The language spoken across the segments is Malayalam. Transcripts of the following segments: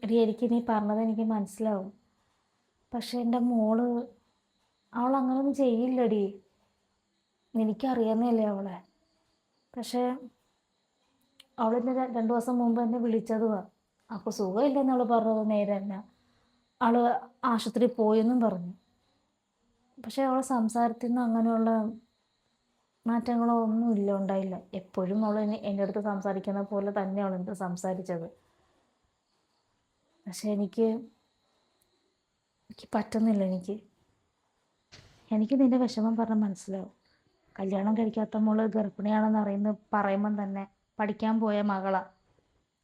എടി എനിക്ക് നീ പറഞ്ഞത് എനിക്ക് മനസ്സിലാവും. പക്ഷെ എൻ്റെ മോള് അവൾ അങ്ങനൊന്നും ചെയ്യില്ലടി. എനിക്കറിയാവുന്നതല്ലേ അവളെ. പക്ഷേ അവളിന്ന് 2 ദിവസം മുമ്പ് എന്നെ വിളിച്ചതുവാ. അപ്പോൾ സുഖമില്ലെന്ന് അവൾ പറഞ്ഞത് നേരെ തന്നെ. അവൾ ആശുപത്രിയിൽ പോയെന്നും പറഞ്ഞു. പക്ഷേ അവളെ സംസാരത്തിൽ നിന്ന് അങ്ങനെയുള്ള മാറ്റങ്ങളോ ഒന്നുമില്ല, ഉണ്ടായില്ല. എപ്പോഴും അവൾ എൻ്റെ അടുത്ത് സംസാരിക്കുന്ന പോലെ തന്നെ അവൾ എൻ്റെ സംസാരിച്ചത്. പക്ഷെ എനിക്ക് പറ്റുന്നില്ല. എനിക്ക് നിൻ്റെ വിഷമം പറഞ്ഞാൽ മനസ്സിലാവും. കല്യാണം കഴിക്കാത്ത മോള് ഗർഭിണിയാണെന്ന് പറയുമ്പം തന്നെ പഠിക്കാൻ പോയ മകളാ.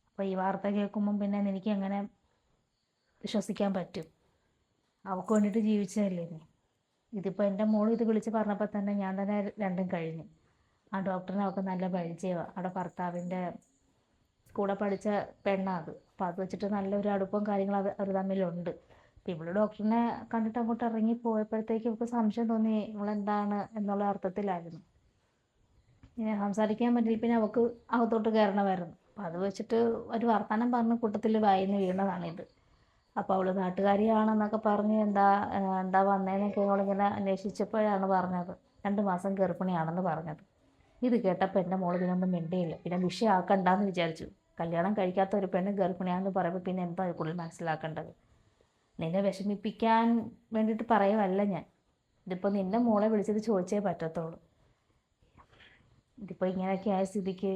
അപ്പോൾ ഈ വാർത്ത കേൾക്കുമ്പം പിന്നെ എനിക്ക് എങ്ങനെ വിശ്വസിക്കാൻ പറ്റും? അവൾക്ക് വേണ്ടിയിട്ട് ജീവിച്ചതല്ലേ നീ. ഇതിപ്പോൾ എൻ്റെ മോൾ ഇത് വിളിച്ച് പറഞ്ഞപ്പോൾ തന്നെ ഞാൻ തന്നെ രണ്ടും കഴിഞ്ഞു. ആ ഡോക്ടറിനെ അവൾക്ക് നല്ല പരിചയമാണ്. അവിടെ ഭർത്താവിൻ്റെ കൂടെ പഠിച്ച പെണ്ണാണ് അത്. അപ്പോൾ അത് വെച്ചിട്ട് നല്ലൊരു അടുപ്പവും കാര്യങ്ങളും അവർ തമ്മിലുണ്ട്. അപ്പോൾ ഇവള് ഡോക്ടറിനെ കണ്ടിട്ട് അങ്ങോട്ട് ഇറങ്ങി പോയപ്പോഴത്തേക്ക് ഇവൾക്ക് സംശയം തോന്നി ഇവളെന്താണ് എന്നുള്ള അർത്ഥത്തിലായിരുന്നു. ഇങ്ങനെ സംസാരിക്കാൻ പറ്റില്ല. പിന്നെ അവൾക്ക് അകത്തോട്ട് കയറണമായിരുന്നു. അപ്പോൾ അത് വെച്ചിട്ട് ഒരു വർത്തമാനം പറഞ്ഞ കൂട്ടത്തിൽ വായിന്ന് വീണതാണിത്. അപ്പോൾ അവൾ നാട്ടുകാരിയാണെന്നൊക്കെ പറഞ്ഞ് എന്താ വന്നതെന്നൊക്കെ അവളിങ്ങനെ അന്വേഷിച്ചപ്പോഴാണ് പറഞ്ഞത് 2 മാസം ഗർഭിണിയാണെന്ന് പറഞ്ഞത്. ഇത് കേട്ടപ്പോൾ എൻ്റെ മോൾ ഇതിനൊന്നും മിണ്ടിയില്ല. പിന്നെ വിഷയമാക്കണ്ടെന്ന് വിചാരിച്ചു. കല്യാണം കഴിക്കാത്ത ഒരു പെണ്ണ് ഗർഭിണിയാണെന്ന് പറയുമ്പോൾ പിന്നെ എന്താ കൂടുതൽ മനസ്സിലാക്കേണ്ടത്? നിന്നെ വിഷമിപ്പിക്കാൻ വേണ്ടിയിട്ട് പറയുമല്ല ഞാൻ. ഇതിപ്പോൾ നിൻ്റെ മോളെ വിളിച്ചത് ചോദിച്ചേ പറ്റത്തുള്ളൂ. ഇതിപ്പോൾ ഇങ്ങനെയൊക്കെ ആയ സ്ഥിതിക്ക്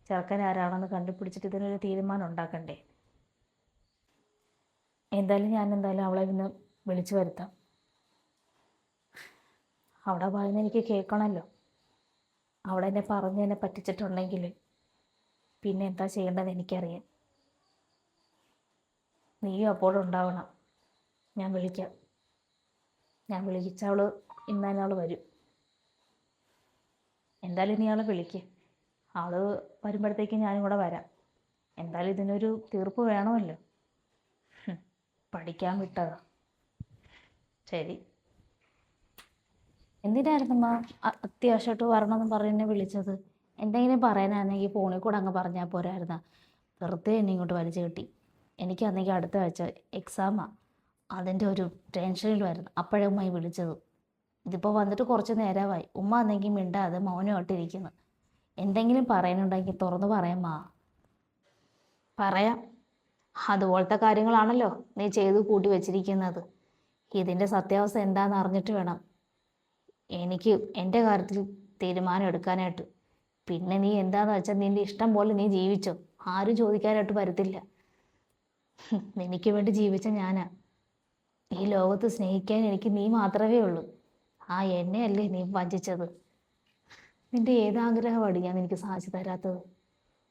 ചെറുക്കൻ ആരാണെന്ന് കണ്ടുപിടിച്ചിട്ട് ഇതിനൊരു തീരുമാനം ഉണ്ടാക്കണ്ടേ? ഞാൻ അവളെ ഇന്ന് വിളിച്ചു വരുത്താം. അവിടെ പറയുന്നത് എനിക്ക് കേൾക്കണമല്ലോ. അവിടെ എന്നെ പറഞ്ഞ് എന്നെ പറ്റിച്ചിട്ടുണ്ടെങ്കിൽ പിന്നെ എന്താ ചെയ്യേണ്ടതെന്ന് എനിക്കറിയാം. നീയും അപ്പോഴും ഉണ്ടാവണം. ഞാൻ വിളിക്കാം. ഞാൻ വിളിച്ചവൾ ഇന്ന് തന്നെ അവൾ വരും. എന്തായാലും നീ അവളെ വിളിക്ക്. അവൾ വരുമ്പോഴത്തേക്കും ഞാനും കൂടെ വരാം. എന്തായാലും ഇതിനൊരു തീർപ്പ് വേണമല്ലോ. പഠിക്കാൻ വിട്ടതാ. ശരി. എന്തിനായിരുന്നമ്മ അത്യാവശ്യമായിട്ട് വരണമെന്ന് പറഞ്ഞ് എന്നെ വിളിച്ചത്? എന്തെങ്കിലും പറയാനാണെങ്കിൽ ഫോണിൽ കൂടെ അങ്ങ് പറഞ്ഞാൽ പോരായിരുന്ന? വെറുതെ എന്നെ ഇങ്ങോട്ട് വലിച്ചു കെട്ടി. എനിക്കാണെങ്കിൽ അടുത്ത ആഴ്ച എക്സാമാണ്. അതിൻ്റെ ഒരു ടെൻഷനിലുമായിരുന്നു. അപ്പോഴേ ഉമ്മ വിളിച്ചത്. ഇതിപ്പോൾ വന്നിട്ട് കുറച്ച് നേരമായി. ഉമ്മ ആണെങ്കിൽ മിണ്ടാതെ മൗനമായിട്ടിരിക്കുന്നു. എന്തെങ്കിലും പറയാനുണ്ടെങ്കിൽ തുറന്ന് പറയാമ്മാ. പറയാം. അതുപോലത്തെ കാര്യങ്ങളാണല്ലോ നീ ചെയ്ത് കൂട്ടി വെച്ചിരിക്കുന്നത്. ഇതിൻ്റെ സത്യാവസ്ഥ എന്താണെന്ന് അറിഞ്ഞിട്ട് വേണം എനിക്ക് എൻ്റെ കാര്യത്തിൽ തീരുമാനം എടുക്കാനായിട്ട്. പിന്നെ നീ എന്താണെന്ന് വെച്ചാൽ നിൻ്റെ ഇഷ്ടം പോലെ നീ ജീവിച്ചോ. ആരും ചോദിക്കാനായിട്ട് വരത്തില്ല. എനിക്ക് വേണ്ടി ജീവിച്ച ഞാനാ. ഈ ലോകത്ത് സ്നേഹിക്കാൻ എനിക്ക് നീ മാത്രമേ ഉള്ളൂ. എന്നെയല്ലേ നീ വഞ്ചിച്ചത്? നിൻ്റെ ഏതാഗ്രഹമാണ് ഞാൻ എനിക്ക് സാധിച്ചു തരാത്തത്?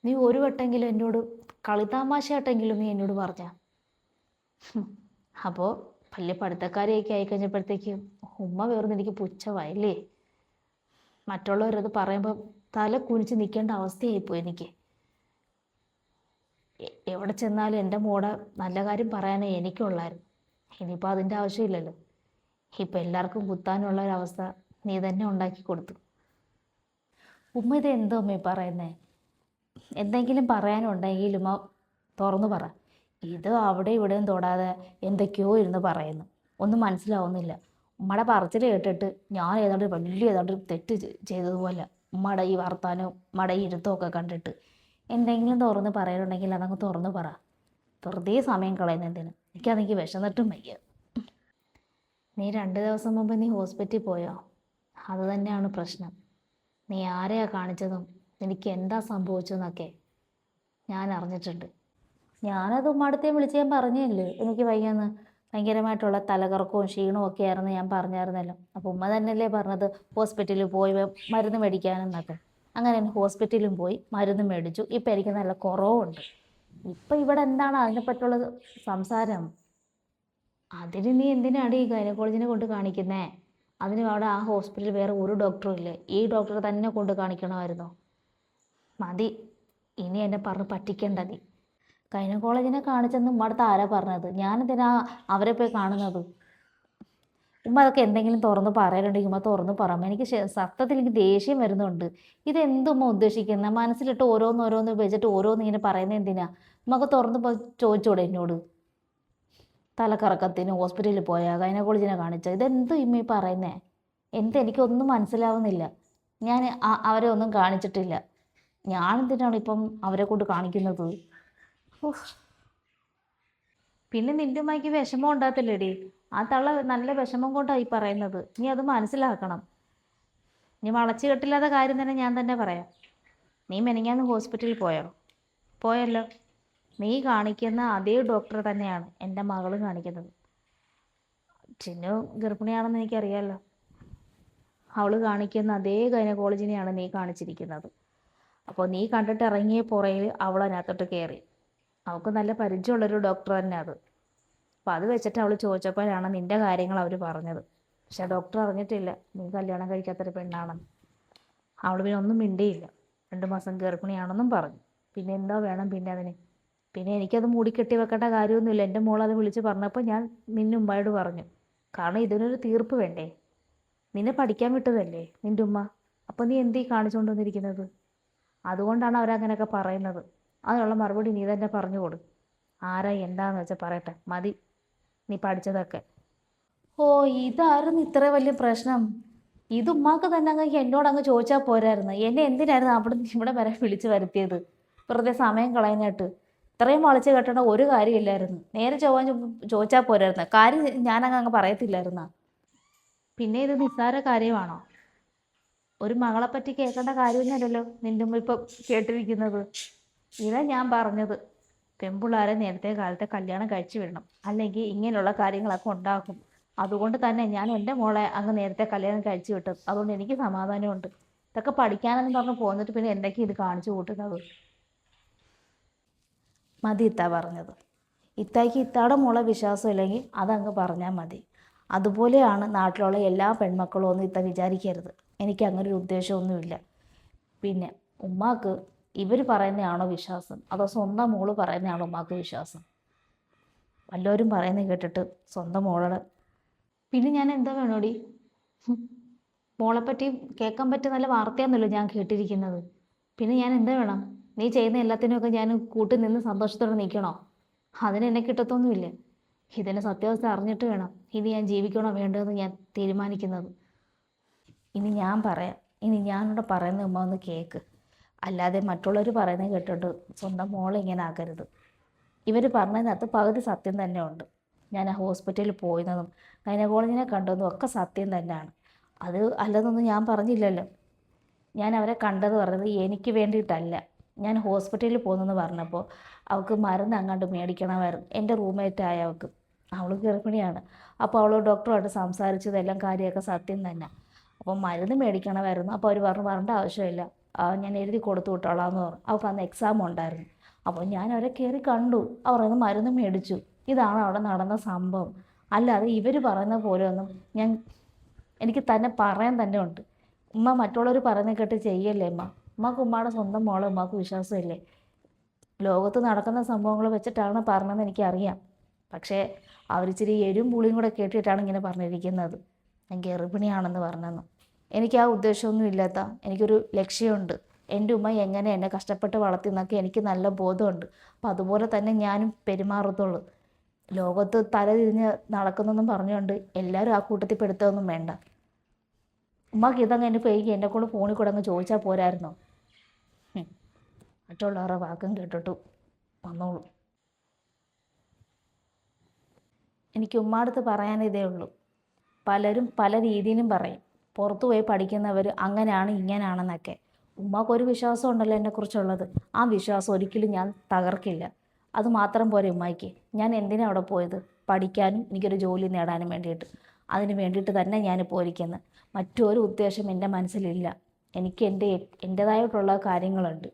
നീ ഒരു വട്ടെങ്കിലും എന്നോട് കളിതാമാശയായിട്ടെങ്കിലും നീ എന്നോട് പറഞ്ഞ. അപ്പോൾ വലിയ പഠിത്തക്കാരെയൊക്കെ ആയിക്കഴിഞ്ഞപ്പോഴത്തേക്കും ഉമ്മ വേർന്ന് എനിക്ക് പുച്ഛമായില്ലേ? മറ്റുള്ളവരത് പറയുമ്പോൾ തല കുനിച്ച് നിൽക്കേണ്ട അവസ്ഥയായിപ്പോയി എനിക്ക്. എവിടെ ചെന്നാലും എൻ്റെ മോടെ നല്ല കാര്യം പറയാനേ എനിക്കുള്ളായിരുന്നു. ഇനിയിപ്പോൾ അതിൻ്റെ ആവശ്യമില്ലല്ലോ. ഇപ്പം എല്ലാവർക്കും കുത്താനുള്ള ഒരവസ്ഥ നീ തന്നെ ഉണ്ടാക്കി കൊടുത്തു. ഉമ്മ ഇത് എന്തോ ഉമ്മ പറയുന്നേ? എന്തെങ്കിലും പറയാനുണ്ടെങ്കിൽ ഉമ്മ തുറന്നു പറ. ഇത് അവിടെ ഇവിടെയും തൊടാതെ എന്തൊക്കെയോ ഇരുന്ന് പറയുന്നു. ഒന്നും മനസ്സിലാവുന്നില്ല. ഉമ്മയുടെ പറച്ചിൽ കേട്ടിട്ട് ഞാൻ ഏതാണ്ട് തെറ്റ് ചെയ്തതുപോലെ ഉമ്മയുടെ ഈ വർത്താനവും ഉമ്മയുടെ ഈ ഇരുത്തമൊക്കെ കണ്ടിട്ട് എന്തെങ്കിലും തുറന്ന് പറയാനുണ്ടെങ്കിൽ അതങ്ങ് തുറന്ന് പറ. വെറുതെ സമയം കളയുന്നതിന്. എനിക്കതെനിക്ക് വിശന്നിട്ടും വയ്യ. നീ 2 ദിവസം മുമ്പ് നീ ഹോസ്പിറ്റലിൽ പോയോ? അത് തന്നെയാണ് പ്രശ്നം. നീ ആരെയാ കാണിച്ചതും എനിക്ക് എന്താ സംഭവിച്ചതെന്നൊക്കെ ഞാൻ അറിഞ്ഞിട്ടുണ്ട്. ഞാനത് ഉമ്മാടത്തെ വിളിച്ച് ഞാൻ പറഞ്ഞല്ലേ എനിക്ക് വയ്യാന്ന്. ഭയങ്കരമായിട്ടുള്ള തലകറക്കവും ക്ഷീണവും ഒക്കെ ആയിരുന്നു ഞാൻ പറഞ്ഞായിരുന്നല്ലോ. അപ്പോൾ ഉമ്മ തന്നെയല്ലേ പറഞ്ഞത് ഹോസ്പിറ്റലിൽ പോയി മരുന്ന് മേടിക്കാനെന്നൊക്കെ. അങ്ങനെ ഹോസ്പിറ്റലിലും പോയി മരുന്ന് മേടിച്ചു. ഇപ്പം എനിക്ക് നല്ല കുറവുണ്ട്. ഇപ്പം ഇവിടെ എന്താണ് അതിനെപ്പറ്റുള്ള സംസാരം? അതിന് നീ എന്തിനാണ് ഈ ഗൈനക്കോളജിനെ കൊണ്ട് കാണിക്കുന്നേ? അതിന് അവിടെ ആ ഹോസ്പിറ്റലിൽ വേറെ ഒരു ഡോക്ടറും ഇല്ലേ? ഈ ഡോക്ടറെ തന്നെ കൊണ്ട് കാണിക്കണമായിരുന്നോ? മതി, ഇനി എന്നെ പറഞ്ഞ് പറ്റിക്കേണ്ട നീ. ഗൈനക്കോളജിനെ കാണിച്ചെന്ന് ഉമ്മടുത്ത് ആരാ പറഞ്ഞത്? ഞാനെന്തിനാ അവരെ പോയി കാണുന്നത്? ഉമ്മ അതൊക്കെ എന്തെങ്കിലും തുറന്ന് പറയാനുണ്ടെങ്കിൽ ഉമ്മ തുറന്ന് പറയാം. എനിക്ക് സത്യത്തിൽ എനിക്ക് ദേഷ്യം വരുന്നുണ്ട്. ഇതെന്തുമ്മ ഉദ്ദേശിക്കുന്നത്? മനസ്സിലിട്ട് ഓരോന്നോരോന്ന് വെച്ചിട്ട് ഓരോന്ന് ഇങ്ങനെ പറയുന്നത് എന്തിനാ? ഉമ്മക്ക് തുറന്ന് ചോദിച്ചൂടെ എന്നോട്? തലക്കറക്കത്തിന് ഹോസ്പിറ്റലിൽ പോയാൽ ഗൈനക്കോളജിനെ കാണിച്ച ഇതെന്ത് ഇമ്മ ഈ പറയുന്നേ? എനിക്കൊന്നും മനസ്സിലാവുന്നില്ല. ഞാൻ അവരെ ഒന്നും കാണിച്ചിട്ടില്ല. ഞാനെന്തിനാണ് ഇപ്പം അവരെ കൊണ്ട് കാണിക്കുന്നത്? ഉഫ്. പിന്നെ നിന്റെ ഉമ്മയ്ക്ക് വിഷമം ഉണ്ടാകത്തില്ലേടി? ആ തള്ള നല്ല വിഷമം കൊണ്ടാണ് ഈ പറയുന്നത്. നീ അത് മനസ്സിലാക്കണം. നീ വളച്ചു കെട്ടില്ലാത്ത കാര്യം തന്നെ ഞാൻ തന്നെ പറയാം. നീ മെനിങ്ങാന്ന് ഹോസ്പിറ്റലിൽ പോയല്ലോ. നീ കാണിക്കുന്ന അതേ ഡോക്ടർ തന്നെയാണ് എൻ്റെ മകളും കാണിക്കുന്നത്. ചിന്നു ഗർഭിണിയാണെന്ന് എനിക്കറിയാമല്ലോ. അവൾ കാണിക്കുന്ന അതേ ഗൈനക്കോളജിനെയാണ് നീ കാണിച്ചിരിക്കുന്നത്. അപ്പോൾ നീ കണ്ടിട്ട് ഇറങ്ങിയ പുറയിൽ അവൾ അതിനകത്തോട്ട് കയറി. അവൾക്ക് നല്ല പരിചയമുള്ളൊരു ഡോക്ടർ തന്നെ അത്. അപ്പോൾ അത് വെച്ചിട്ട് അവൾ ചോദിച്ചപ്പോഴാണ് നിൻ്റെ കാര്യങ്ങൾ അവർ പറഞ്ഞത്. പക്ഷെ ഡോക്ടർ അറിഞ്ഞിട്ടില്ല നീ കല്യാണം കഴിക്കാത്തൊരു പെണ്ണാണെന്ന്. അവൾ പിന്നെ ഒന്നും മിണ്ടിയില്ല. 2 മാസം ഗർഭിണിയാണെന്നും പറഞ്ഞു. പിന്നെ എന്താ വേണം പിന്നെ അതിന്? പിന്നെ എനിക്കത് മൂടിക്കെട്ടി വെക്കേണ്ട കാര്യമൊന്നുമില്ല. എൻ്റെ മോളത് വിളിച്ച് പറഞ്ഞപ്പോൾ ഞാൻ നിൻ്റെ ഉമ്മയോട് പറഞ്ഞു. കാരണം ഇതിനൊരു തീർപ്പ് വേണ്ടേ? നിന്നെ പഠിക്കാൻ വിട്ടതല്ലേ നിൻ്റെ ഉമ്മ. അപ്പോൾ നീ എന്തീ കാണിച്ചുകൊണ്ട് വന്നിരിക്കുന്നത്? അതുകൊണ്ടാണ് അവരങ്ങനെയൊക്കെ പറയുന്നത്. അതിനുള്ള മറുപടി നീ തന്നെ പറഞ്ഞു കൊടു. ആരാ എന്താന്ന് വെച്ചാൽ പറയട്ടെ, മതി നീ പഠിച്ചതൊക്കെ. ഓ, ഇതായിരുന്നു ഇത്ര വലിയ പ്രശ്നം. ഇത് ഉമ്മാക്ക് തന്നെ അങ്ങ് എന്നോടങ്ങ് ചോദിച്ചാൽ പോരായിരുന്നു. എന്നെ എന്തിനായിരുന്നു അവിടെ ഇവിടെ വരെ വിളിച്ചു വരുത്തിയത്? വെറുതെ സമയം കളയാനായിട്ട്. ഇത്രയും വളച്ച് കെട്ടേണ്ട ഒരു കാര്യമില്ലായിരുന്നു. നേരെ ചോദിച്ചാൽ പോരായിരുന്നു. കാര്യം ഞാനങ്ങ് പറയത്തില്ലായിരുന്ന. പിന്നെ ഇത് നിസ്സാര കാര്യമാണോ? ഒരു മകളെപ്പറ്റി കേൾക്കേണ്ട കാര്യമൊന്നുമല്ലല്ലോ നിൻ്റെ ഉമ്മ ഇപ്പം കേട്ടിരിക്കുന്നത്. ഇതാ ഞാൻ പറഞ്ഞത്, പെൺപിള്ളേരെ നേരത്തെ കാലത്തെ കല്യാണം കഴിച്ചു വിടണം, അല്ലെങ്കിൽ ഇങ്ങനെയുള്ള കാര്യങ്ങളൊക്കെ ഉണ്ടാക്കും. അതുകൊണ്ട് തന്നെ ഞാൻ എൻ്റെ മോളെ അങ്ങ് നേരത്തെ കല്യാണം കഴിച്ചു വിട്ടത്. അതുകൊണ്ട് എനിക്ക് സമാധാനമുണ്ട്. ഇതൊക്കെ പഠിക്കാനെന്ന് പറഞ്ഞ് പോന്നിട്ട് പിന്നെ എന്തൊക്കെ ഇത് കാണിച്ചു കൂട്ടുന്നത്? മതി ഇത്ത പറഞ്ഞത്. ഇത്തായിക്ക് ഇത്താടെ മോളെ വിശ്വാസം ഇല്ലെങ്കിൽ അതങ്ങ് പറഞ്ഞാൽ മതി. അതുപോലെയാണ് നാട്ടിലുള്ള എല്ലാ പെൺമക്കളും ഒന്നും ഇത്ത വിചാരിക്കരുത്. എനിക്ക് അങ്ങനെ ഒരു ഉദ്ദേശമൊന്നുമില്ല. പിന്നെ ഉമ്മാക്ക് ഇവർ പറയുന്നതാണോ വിശ്വാസം, അതോ സ്വന്തം മോള് പറയുന്നതാണോ ഉമ്മാക്ക് വിശ്വാസം? വല്ലവരും പറയുന്നത് കേട്ടിട്ട് സ്വന്തം മോളോട് പിന്നെ ഞാൻ എന്താ വേണോടി? മോളെപ്പറ്റി കേൾക്കാൻ പറ്റിയ നല്ല വാർത്തയാണെന്നല്ലോ ഞാൻ കേട്ടിരിക്കുന്നത്. പിന്നെ ഞാൻ എന്താ വേണം? നീ ചെയ്യുന്ന എല്ലാത്തിനുമൊക്കെ ഞാൻ കൂട്ടി നിന്ന് സന്തോഷത്തോടെ നിൽക്കണോ? അതിനെന്നെ കിട്ടത്തൊന്നുമില്ല. ഇതിൻ്റെ സത്യാവസ്ഥ അറിഞ്ഞിട്ട് വേണം ഇനി ഞാൻ ജീവിക്കണോ വേണ്ടതെന്ന് ഞാൻ തീരുമാനിക്കുന്നത്. ഇനി ഞാൻ പറയാം. ഇനി ഞാനിവിടെ പറയുന്ന ഉമ്മ ഒന്ന് കേൾക്ക്. അല്ലാതെ മറ്റുള്ളവർ പറയുന്നത് കേട്ടിട്ട് സ്വന്തം മോളെ ഇങ്ങനെ ആക്കരുത്. ഇവർ പറഞ്ഞതിനകത്ത് പകുതി സത്യം തന്നെ ഉണ്ട്. ഞാൻ ആ ഹോസ്പിറ്റലിൽ പോയതും ഗൈനക്കോളജിനെ കണ്ടതും ഒക്കെ സത്യം തന്നെയാണ്. അത് അല്ലെന്നൊന്നും ഞാൻ പറഞ്ഞില്ലല്ലോ. ഞാൻ അവരെ കണ്ടത് പറഞ്ഞത് എനിക്ക് വേണ്ടിയിട്ടല്ല. ഞാൻ ഹോസ്പിറ്റലിൽ പോകുന്നെന്ന് പറഞ്ഞപ്പോൾ അവൾക്ക് മരുന്ന് അങ്ങോട്ട് മേടിക്കണമായിരുന്നു. എൻ്റെ റൂംമേറ്റായ അവൾ ഗർഭിണിയാണ്. അപ്പോൾ അവൾ ഡോക്ടറുമായിട്ട് സംസാരിച്ചതെല്ലാം കാര്യമൊക്കെ സത്യം തന്നെ. അപ്പോൾ മരുന്ന് മേടിക്കണമായിരുന്നു. അപ്പോൾ അവർ പറഞ്ഞ ആവശ്യമില്ല, ഞാൻ എഴുതി കൊടുത്തു വിട്ടോളാം എന്ന് പറഞ്ഞു. അവൾക്ക് അന്ന് എക്സാം ഉണ്ടായിരുന്നു. അപ്പോൾ ഞാൻ അവരെ കയറി കണ്ടു. അവർ അന്ന് മരുന്ന് മേടിച്ചു. ഇതാണ് അവിടെ നടന്ന സംഭവം. അല്ലാതെ ഇവർ പറയുന്ന പോലെ ഒന്നും എനിക്ക് തന്നെ പറയാൻ തന്നെ ഉണ്ട്. ഉമ്മ മറ്റുള്ളവർ പറയുന്നത് കേട്ട് ചെയ്യല്ലേ ഉമ്മ. ഉമ്മക്ക് ഉമ്മയുടെ സ്വന്തം മോളെ ഉമ്മക്ക് വിശ്വാസമില്ലേ? ലോകത്ത് നടക്കുന്ന സംഭവങ്ങൾ വെച്ചിട്ടാണ് പറഞ്ഞതെന്ന് എനിക്കറിയാം. പക്ഷേ അവരിച്ചിരി എരും പുളിയും കൂടെ കേട്ടിട്ടാണ് ഇങ്ങനെ പറഞ്ഞിരിക്കുന്നത്. ഞാൻ ഗർഭിണിയാണെന്ന് പറഞ്ഞെന്ന്. എനിക്ക് ആ ഉദ്ദേശമൊന്നും ഇല്ലാത്ത, എനിക്കൊരു ലക്ഷ്യമുണ്ട്. എൻ്റെ ഉമ്മ എങ്ങനെ എന്നെ കഷ്ടപ്പെട്ട് വളർത്തിയെന്നൊക്കെ എനിക്ക് നല്ല ബോധമുണ്ട്. അപ്പോൾ അതുപോലെ തന്നെ ഞാനും പെരുമാറത്തുള്ളൂ. ലോകത്ത് തല തിരിഞ്ഞ് നടക്കുന്നെന്നും പറഞ്ഞുകൊണ്ട് എല്ലാവരും ആ കൂട്ടത്തിൽ പെടുത്തുകയൊന്നും വേണ്ട. ഉമ്മക്ക് ഇതങ്ങ് എൻ്റെ പേയ്ക്ക് എന്നെ കൊണ്ട് ഫോണിൽ കൂടെ അങ്ങ് ചോദിച്ചാൽ പോരായിരുന്നോ? മറ്റുള്ളവരുടെ വാക്കും കേട്ടിട്ടു വന്നോളൂ. എനിക്ക് ഉമ്മാടുത്ത് പറയാനിതേ ഉള്ളൂ. പലരും പല രീതിയിലും പറയും. പുറത്തു പോയി പഠിക്കുന്നവർ അങ്ങനെയാണ് ഇങ്ങനെയാണെന്നൊക്കെ. ഉമ്മാക്കൊരു വിശ്വാസം ഉണ്ടല്ലോ എന്നെക്കുറിച്ചുള്ളത്. ആ വിശ്വാസം ഒരിക്കലും ഞാൻ തകർക്കില്ല. അതുമാത്രം പോരെ ഉമ്മായിക്ക്. ഞാൻ എന്തിനാണ് അവിടെ പോയത്? പഠിക്കാനും എനിക്കൊരു ജോലി നേടാനും വേണ്ടിയിട്ട്. അതിന് വേണ്ടിയിട്ട് തന്നെ ഞാനിപ്പോൾ ഇരിക്കുന്നത്. മറ്റൊരു ഉദ്ദേശം എൻ്റെ മനസ്സിലില്ല. എനിക്ക് എൻ്റേതായിട്ടുള്ള കാര്യങ്ങളുണ്ട്.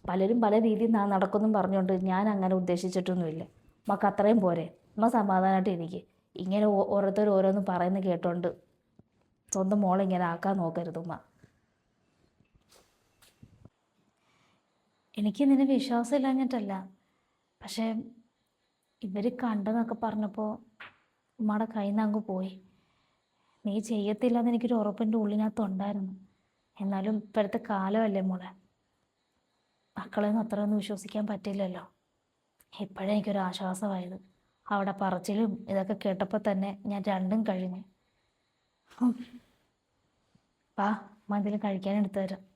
പലരും പല രീതിയിൽ നടക്കുമെന്നും പറഞ്ഞുകൊണ്ട് ഞാൻ അങ്ങനെ ഉദ്ദേശിച്ചിട്ടൊന്നുമില്ല. ഉമ്മക്ക് അത്രയും പോരെ? ഉമ്മ സമാധാനമായിട്ട് ഇരിക്കുക. ഇങ്ങനെ ഓരോരുത്തർ ഓരോന്ന് പറയുന്നത് കേട്ടോണ്ട് സ്വന്തം മോളെ ഇങ്ങനെ ആക്കാൻ നോക്കരുത് ഉമ്മ. എനിക്ക് നിന്നെ വിശ്വാസമില്ലാഞ്ഞിട്ടല്ല. പക്ഷേ ഇവർ കണ്ടെന്നൊക്കെ പറഞ്ഞപ്പോൾ ഉമ്മയുടെ കയ്യിൽ നിന്ന് അങ്ങ് പോയി. നീ ചെയ്യത്തില്ലെന്ന് എനിക്കൊരു ഉറപ്പിൻ്റെ ഉള്ളിനകത്തുണ്ടായിരുന്നു. എന്നാലും ഇപ്പോഴത്തെ കാലമല്ലേ മോളെ, മക്കളെയൊന്നും അത്രയൊന്നും വിശ്വസിക്കാൻ പറ്റില്ലല്ലോ. ഇപ്പോഴേ എനിക്കൊരു ആശ്വാസമായത്. അവിടെ പറച്ചിലും ഇതൊക്കെ കേട്ടപ്പോൾ തന്നെ ഞാൻ രണ്ടും കഴിഞ്ഞു. വാ, അമ്മ എന്തെങ്കിലും കഴിക്കാൻ എടുത്തു തരാം.